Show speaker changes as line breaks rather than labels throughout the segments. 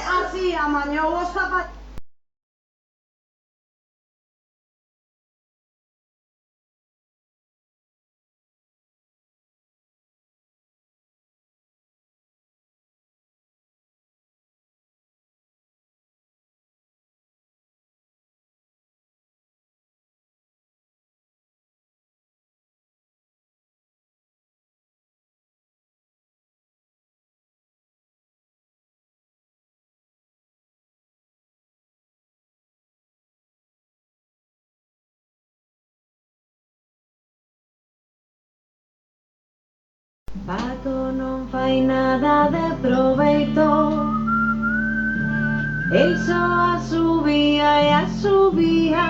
Así amañó los zapatos.
Paco non fai nada de proveito, el só asubía e asubía.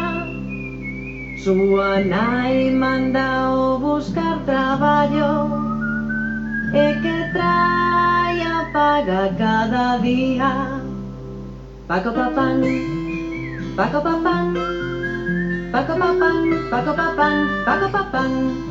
Súa nai mandao buscar traballo e que traia paga cada día. Paco papán, Paco papán, Paco papán, Paco papán, Paco papán.